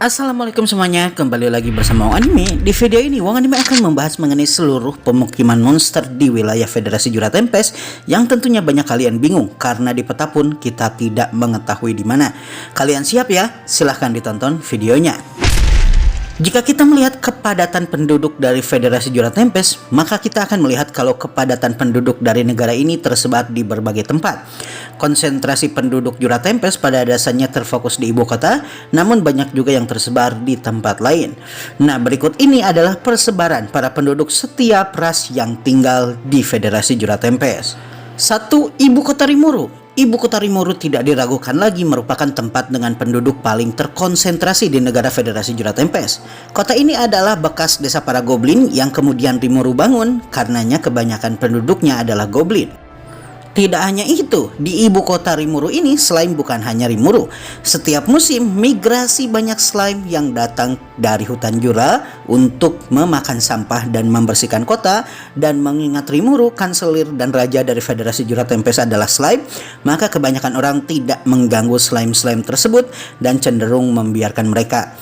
Assalamualaikum semuanya, kembali lagi bersama Wong Anime. Di video ini Wong Anime akan membahas mengenai seluruh pemukiman monster di wilayah Federasi Jura Tempest yang tentunya banyak kalian bingung karena di peta pun kita tidak mengetahui di mana. Kalian siap ya? Silahkan ditonton videonya. Jika kita melihat kepadatan penduduk dari Federasi Jura Tempest, maka kita akan melihat kalau kepadatan penduduk dari negara ini tersebar di berbagai tempat. Konsentrasi penduduk Jura Tempest pada dasarnya terfokus di ibu kota, namun banyak juga yang tersebar di tempat lain. Nah, berikut ini adalah persebaran para penduduk setiap ras yang tinggal di Federasi Jura Tempest. 1. Ibu kota Rimuru. Ibu kota Rimuru tidak diragukan lagi merupakan tempat dengan penduduk paling terkonsentrasi di negara Federasi Jura Tempest. Kota ini adalah bekas desa para goblin yang kemudian Rimuru bangun, karenanya kebanyakan penduduknya adalah goblin. Tidak hanya itu, di ibu kota Rimuru ini slime bukan hanya Rimuru. Setiap musim migrasi banyak slime yang datang dari hutan Jura untuk memakan sampah dan membersihkan kota. Dan mengingat Rimuru, kanselir dan raja dari Federasi Jura Tempest adalah slime, maka kebanyakan orang tidak mengganggu slime-slime tersebut dan cenderung membiarkan mereka.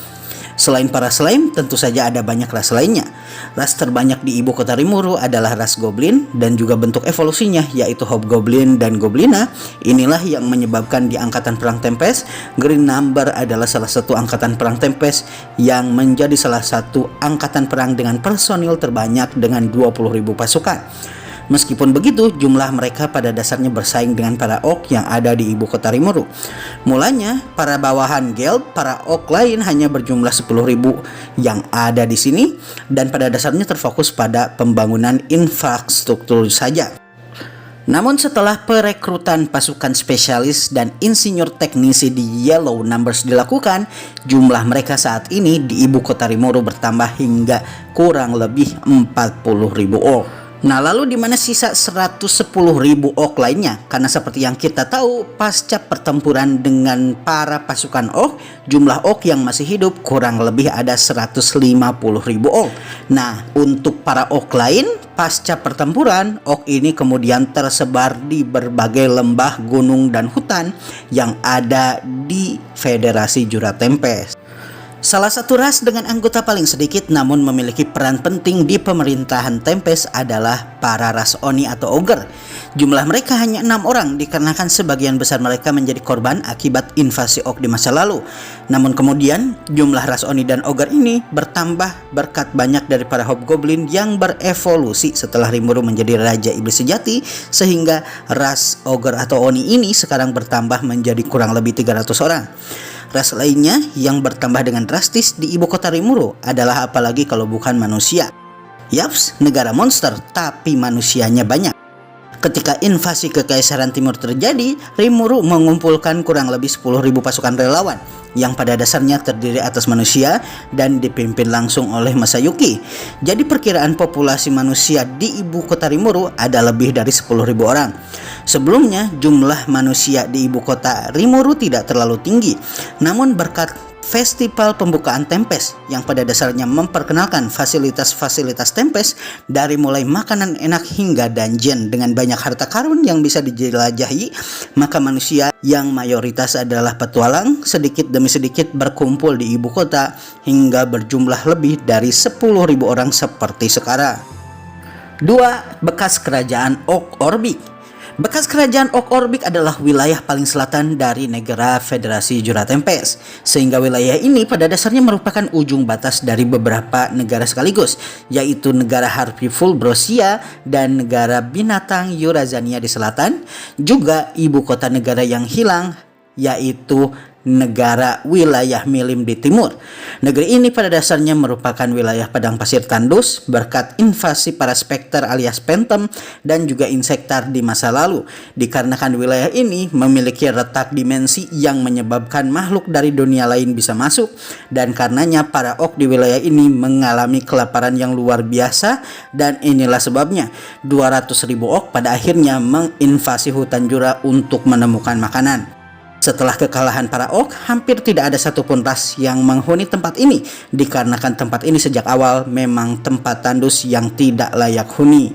Selain para slime, tentu saja ada banyak ras lainnya. Ras terbanyak di ibu kota Rimuru adalah ras goblin dan juga bentuk evolusinya yaitu hobgoblin dan goblina. Inilah yang menyebabkan di angkatan perang Tempest, Green Number adalah salah satu angkatan perang Tempest yang menjadi salah satu angkatan perang dengan personil terbanyak dengan 20.000 pasukan. Meskipun begitu, jumlah mereka pada dasarnya bersaing dengan para orc yang ada di ibu kota Rimuru. Mulanya, para bawahan guild, para orc lain hanya berjumlah 10.000 yang ada di sini dan pada dasarnya terfokus pada pembangunan infrastruktur saja. Namun setelah perekrutan pasukan spesialis dan insinyur teknisi di Yellow Numbers dilakukan, jumlah mereka saat ini di ibu kota Rimuru bertambah hingga kurang lebih 40.000 orc. Nah, lalu di mana sisa 110.000 orc lainnya? Karena seperti yang kita tahu, pasca pertempuran dengan para pasukan orc, jumlah orc yang masih hidup kurang lebih ada 150.000 orc. Nah, untuk para orc lain, pasca pertempuran, orc ini kemudian tersebar di berbagai lembah, gunung, dan hutan yang ada di Federasi Jura Tempest. Salah satu ras dengan anggota paling sedikit namun memiliki peran penting di pemerintahan Tempest adalah para ras Oni atau Ogre. Jumlah mereka hanya 6 orang dikarenakan sebagian besar mereka menjadi korban akibat invasi orc di masa lalu. Namun kemudian jumlah ras Oni dan Ogre ini bertambah berkat banyak dari para hobgoblin yang berevolusi setelah Rimuru menjadi raja iblis sejati, sehingga ras Ogre atau Oni ini sekarang bertambah menjadi kurang lebih 300 orang. Ras lainnya yang bertambah dengan drastis di ibu kota Rimuru adalah apalagi kalau bukan manusia. Yaps, negara monster tapi manusianya banyak. Ketika invasi Kekaisaran Timur terjadi, Rimuru mengumpulkan kurang lebih 10.000 pasukan relawan yang pada dasarnya terdiri atas manusia dan dipimpin langsung oleh Masayuki. Jadi perkiraan populasi manusia di ibu kota Rimuru ada lebih dari 10.000 orang. Sebelumnya jumlah manusia di ibu kota Rimuru tidak terlalu tinggi, namun berkat festival pembukaan Tempest yang pada dasarnya memperkenalkan fasilitas-fasilitas Tempest dari mulai makanan enak hingga dungeon dengan banyak harta karun yang bisa dijelajahi, maka manusia yang mayoritas adalah petualang sedikit demi sedikit berkumpul di ibu kota hingga berjumlah lebih dari 10.000 orang seperti sekarang. 2. Bekas kerajaan Orc Orbik. Bekas kerajaan Orc Orbik adalah wilayah paling selatan dari negara Federasi Jura Tempest, sehingga wilayah ini pada dasarnya merupakan ujung batas dari beberapa negara sekaligus, yaitu negara Harpy Fulbrosia dan negara binatang Eurazania di selatan, juga ibu kota negara yang hilang, yaitu negara wilayah Milim di timur. Negeri ini pada dasarnya merupakan wilayah padang pasir tandus berkat invasi para Spectre alias Phantom dan juga Insektar di masa lalu. Dikarenakan wilayah ini memiliki retak dimensi yang menyebabkan makhluk dari dunia lain bisa masuk, dan karenanya para orc di wilayah ini mengalami kelaparan yang luar biasa, dan inilah sebabnya 200.000 orc pada akhirnya menginvasi hutan Jura untuk menemukan makanan. Setelah kekalahan para orc, hampir tidak ada satupun ras yang menghuni tempat ini, dikarenakan tempat ini sejak awal memang tempat tandus yang tidak layak huni.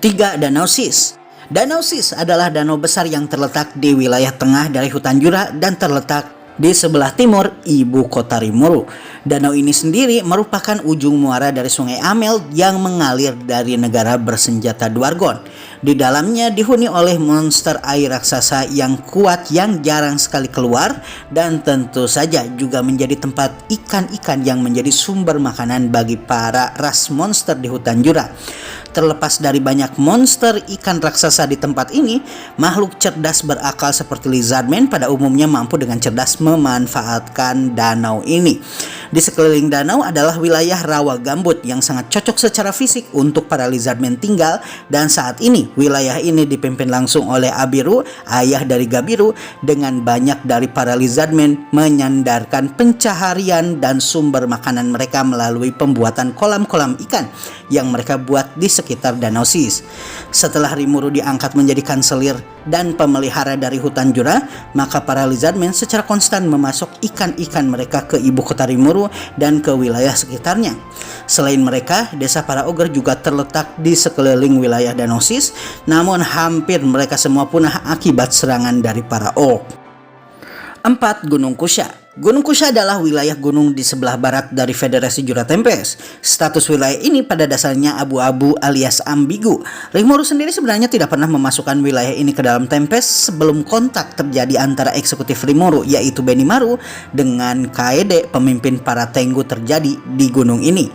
3. Danau Sis. Danau Sis adalah danau besar yang terletak di wilayah tengah dari hutan Jura dan terletak di sebelah timur ibu kota Rimuru. Danau ini sendiri merupakan ujung muara dari Sungai Amel yang mengalir dari negara bersenjata Dwargon. Di dalamnya dihuni oleh monster air raksasa yang kuat yang jarang sekali keluar, dan tentu saja juga menjadi tempat ikan-ikan yang menjadi sumber makanan bagi para ras monster di hutan Jura. Terlepas dari banyak monster ikan raksasa di tempat ini, makhluk cerdas berakal seperti Lizardman pada umumnya mampu dengan cerdas memanfaatkan danau ini. Di sekeliling danau adalah wilayah rawa gambut yang sangat cocok secara fisik untuk para Lizardman tinggal, dan saat ini wilayah ini dipimpin langsung oleh Abiru, ayah dari Gabiru, dengan banyak dari para Lizardman menyandarkan pencaharian dan sumber makanan mereka melalui pembuatan kolam-kolam ikan yang mereka buat di sekitar Danau Sis. Setelah Rimuru diangkat menjadi kanselir dan pemelihara dari hutan Jura, maka para Lizardman secara konstan memasok ikan-ikan mereka ke ibu kota Rimuru dan ke wilayah sekitarnya. Selain mereka, desa para ogre juga terletak di sekeliling wilayah Danau Sis, namun hampir mereka semua punah akibat serangan dari para orc. 4. Gunung Kusha. Gunung Kusha adalah wilayah gunung di sebelah barat dari Federasi Jura Tempest. Status wilayah ini pada dasarnya abu-abu alias ambigu. Rimuru sendiri sebenarnya tidak pernah memasukkan wilayah ini ke dalam Tempest sebelum kontak terjadi antara eksekutif Rimuru yaitu Benimaru dengan Kaede, pemimpin para Tengu, terjadi di gunung ini.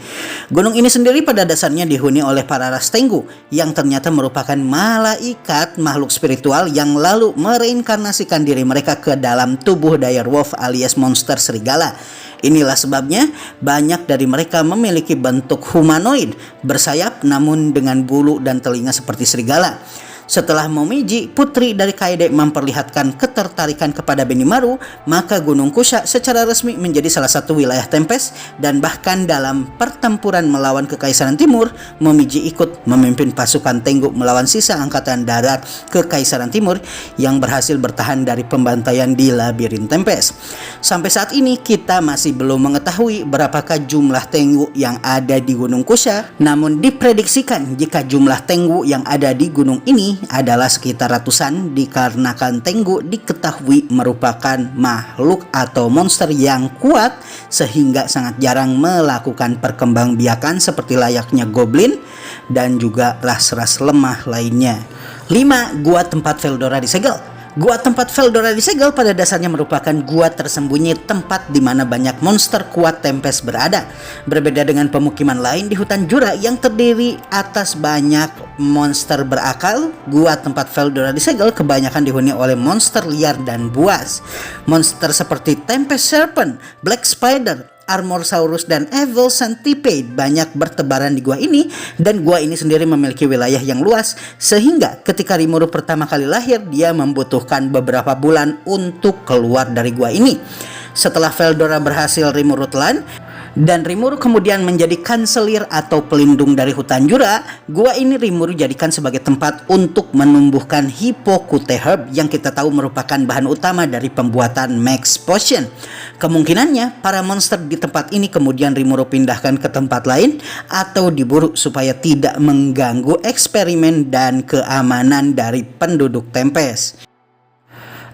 Gunung ini sendiri pada dasarnya dihuni oleh para ras Tengu yang ternyata merupakan malaikat, makhluk spiritual yang lalu mereinkarnasikan diri mereka ke dalam tubuh direwolf alias monster serigala. Inilah sebabnya banyak dari mereka memiliki bentuk humanoid, bersayap namun dengan bulu dan telinga seperti serigala. Setelah Momiji, putri dari Kaede, memperlihatkan ketertarikan kepada Benimaru, maka Gunung Kusha secara resmi menjadi salah satu wilayah Tempest, dan bahkan dalam pertempuran melawan Kekaisaran Timur, Momiji ikut memimpin pasukan Tengu melawan sisa angkatan darat Kekaisaran Timur yang berhasil bertahan dari pembantaian di labirin Tempest. Sampai saat ini kita masih belum mengetahui berapakah jumlah Tengu yang ada di Gunung Kusha, namun diprediksikan jika jumlah Tengu yang ada di gunung ini adalah sekitar ratusan, dikarenakan Tengu diketahui merupakan makhluk atau monster yang kuat sehingga sangat jarang melakukan perkembangbiakan seperti layaknya goblin dan juga ras-ras lemah lainnya. 5. Gua tempat Veldora disegel. Gua tempat Veldora disegel pada dasarnya merupakan gua tersembunyi, tempat di mana banyak monster kuat Tempest berada. Berbeda dengan pemukiman lain di hutan Jura yang terdiri atas banyak monster berakal, gua tempat Veldora disegel kebanyakan dihuni oleh monster liar dan buas. Monster seperti Tempest Serpent, Black Spider, Armorsaurus, dan Evil Centipede banyak bertebaran di gua ini, dan gua ini sendiri memiliki wilayah yang luas sehingga ketika Rimuru pertama kali lahir dia membutuhkan beberapa bulan untuk keluar dari gua ini. Setelah Veldora berhasil Rimuru telan dan Rimuru kemudian menjadi kanselir atau pelindung dari hutan Jura, gua ini Rimuru jadikan sebagai tempat untuk menumbuhkan Hippocute Herb yang kita tahu merupakan bahan utama dari pembuatan Max Potion. Kemungkinannya para monster di tempat ini kemudian Rimuru pindahkan ke tempat lain atau diburu supaya tidak mengganggu eksperimen dan keamanan dari penduduk Tempest.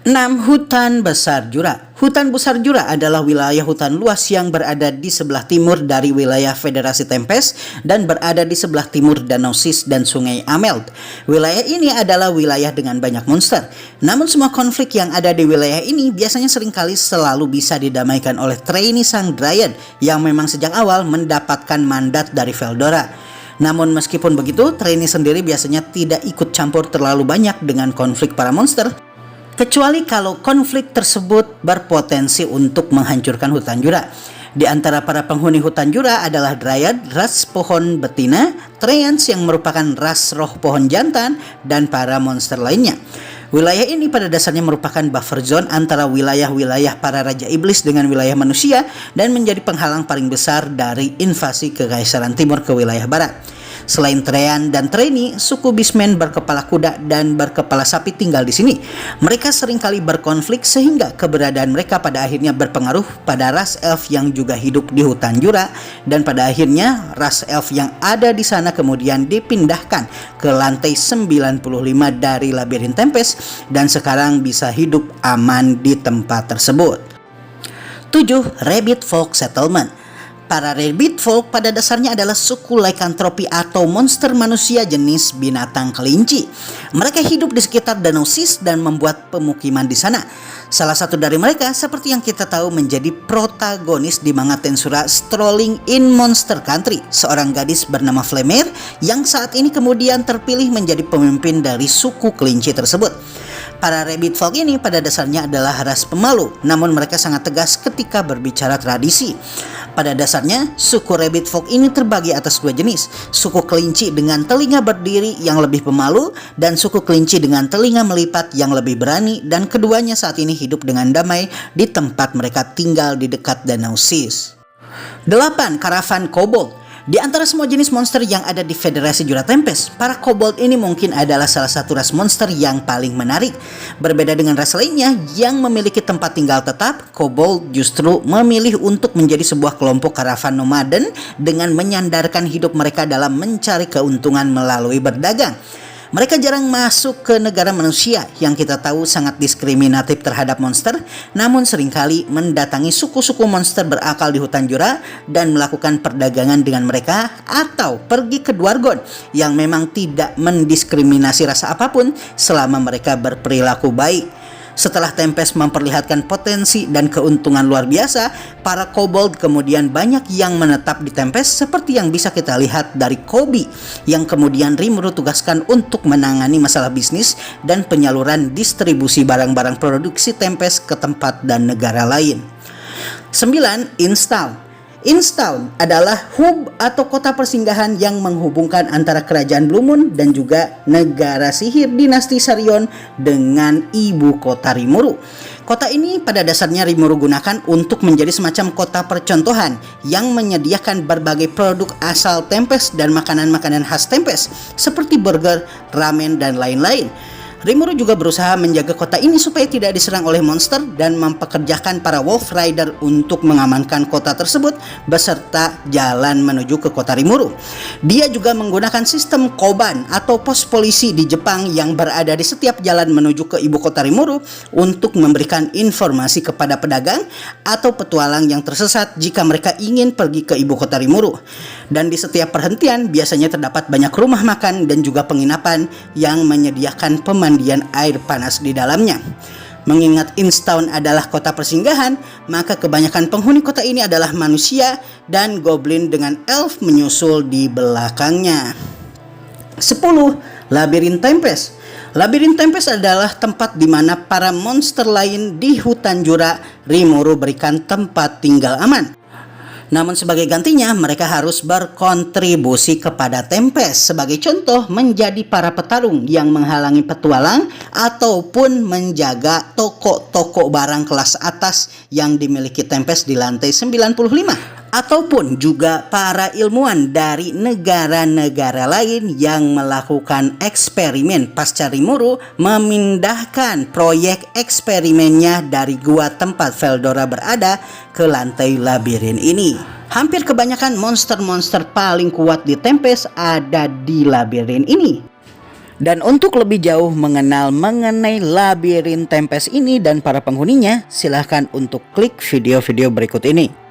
6. Hutan Besar Jura. Hutan Besar Jura adalah wilayah hutan luas yang berada di sebelah timur dari wilayah Federasi Tempest dan berada di sebelah timur Danau Sis dan Sungai Ameld. Wilayah ini adalah wilayah dengan banyak monster. Namun semua konflik yang ada di wilayah ini biasanya seringkali selalu bisa didamaikan oleh trainee sang Dryad yang memang sejak awal mendapatkan mandat dari Veldora. Namun meskipun begitu, trainee sendiri biasanya tidak ikut campur terlalu banyak dengan konflik para monster, kecuali kalau konflik tersebut berpotensi untuk menghancurkan hutan Jura. Di antara para penghuni hutan Jura adalah Dryad, ras pohon betina, Treants yang merupakan ras roh pohon jantan, dan para monster lainnya. Wilayah ini pada dasarnya merupakan buffer zone antara wilayah-wilayah para raja iblis dengan wilayah manusia dan menjadi penghalang paling besar dari invasi Kekaisaran Timur ke wilayah barat. Selain Treant dan Trainee, suku Beastmen berkepala kuda dan berkepala sapi tinggal di sini. Mereka seringkali berkonflik sehingga keberadaan mereka pada akhirnya berpengaruh pada ras elf yang juga hidup di hutan Jura, dan pada akhirnya ras elf yang ada di sana kemudian dipindahkan ke lantai 95 dari labirin Tempest dan sekarang bisa hidup aman di tempat tersebut. 7. Rabbit Folk Settlement. Para Rabbit Folk pada dasarnya adalah suku lycanthropy atau monster manusia jenis binatang kelinci. Mereka hidup di sekitar Danau Sis dan membuat pemukiman di sana. Salah satu dari mereka, seperti yang kita tahu, menjadi protagonis di manga Tensura Strolling in Monster Country, seorang gadis bernama Flamer yang saat ini kemudian terpilih menjadi pemimpin dari suku kelinci tersebut. Para Rabbit Folk ini pada dasarnya adalah ras pemalu, namun mereka sangat tegas ketika berbicara tradisi. Pada dasarnya, suku Rabbit Folk ini terbagi atas dua jenis, suku kelinci dengan telinga berdiri yang lebih pemalu, dan suku kelinci dengan telinga melipat yang lebih berani, dan keduanya saat ini hidup dengan damai di tempat mereka tinggal di dekat Danau Sis. 8. Karavan Kobold. Di antara semua jenis monster yang ada di Federasi Jura Tempest, para kobold ini mungkin adalah salah satu ras monster yang paling menarik. Berbeda dengan ras lainnya yang memiliki tempat tinggal tetap, kobold justru memilih untuk menjadi sebuah kelompok karavan nomaden dengan menyandarkan hidup mereka dalam mencari keuntungan melalui berdagang. Mereka jarang masuk ke negara manusia yang kita tahu sangat diskriminatif terhadap monster, namun seringkali mendatangi suku-suku monster berakal di hutan Jura dan melakukan perdagangan dengan mereka, atau pergi ke Dwargon yang memang tidak mendiskriminasi rasa apapun selama mereka berperilaku baik. Setelah Tempest memperlihatkan potensi dan keuntungan luar biasa, para kobold kemudian banyak yang menetap di Tempest, seperti yang bisa kita lihat dari Kobe yang kemudian Rimuru tugaskan untuk menangani masalah bisnis dan penyaluran distribusi barang-barang produksi Tempest ke tempat dan negara lain. 9. Instown. Instown adalah hub atau kota persinggahan yang menghubungkan antara kerajaan Blue Moon dan juga negara sihir dinasti Sarion dengan ibu kota Rimuru. Kota ini pada dasarnya Rimuru gunakan untuk menjadi semacam kota percontohan yang menyediakan berbagai produk asal Tempest dan makanan-makanan khas Tempest seperti burger, ramen, dan lain-lain. Rimuru juga berusaha menjaga kota ini supaya tidak diserang oleh monster dan mempekerjakan para Wolf Rider untuk mengamankan kota tersebut beserta jalan menuju ke kota Rimuru. Dia juga menggunakan sistem Koban atau pos polisi di Jepang yang berada di setiap jalan menuju ke ibu kota Rimuru untuk memberikan informasi kepada pedagang atau petualang yang tersesat jika mereka ingin pergi ke ibu kota Rimuru. Dan di setiap perhentian biasanya terdapat banyak rumah makan dan juga penginapan yang menyediakan pemandian air panas di dalamnya. Mengingat Instown adalah kota persinggahan, maka kebanyakan penghuni kota ini adalah manusia dan goblin dengan elf menyusul di belakangnya. 10. Labirin Tempest. Labirin Tempest adalah tempat di mana para monster lain di hutan Jura Rimuru berikan tempat tinggal aman. Namun sebagai gantinya mereka harus berkontribusi kepada Tempest. Sebagai contoh, menjadi para petarung yang menghalangi petualang ataupun menjaga toko-toko barang kelas atas yang dimiliki Tempest di lantai 95. Ataupun juga para ilmuwan dari negara-negara lain yang melakukan eksperimen pasca Rimuru memindahkan proyek eksperimennya dari gua tempat Veldora berada ke lantai labirin ini. Hampir kebanyakan monster-monster paling kuat di Tempest ada di labirin ini. Dan untuk lebih jauh mengenai labirin Tempest ini dan para penghuninya, silahkan untuk klik video-video berikut ini.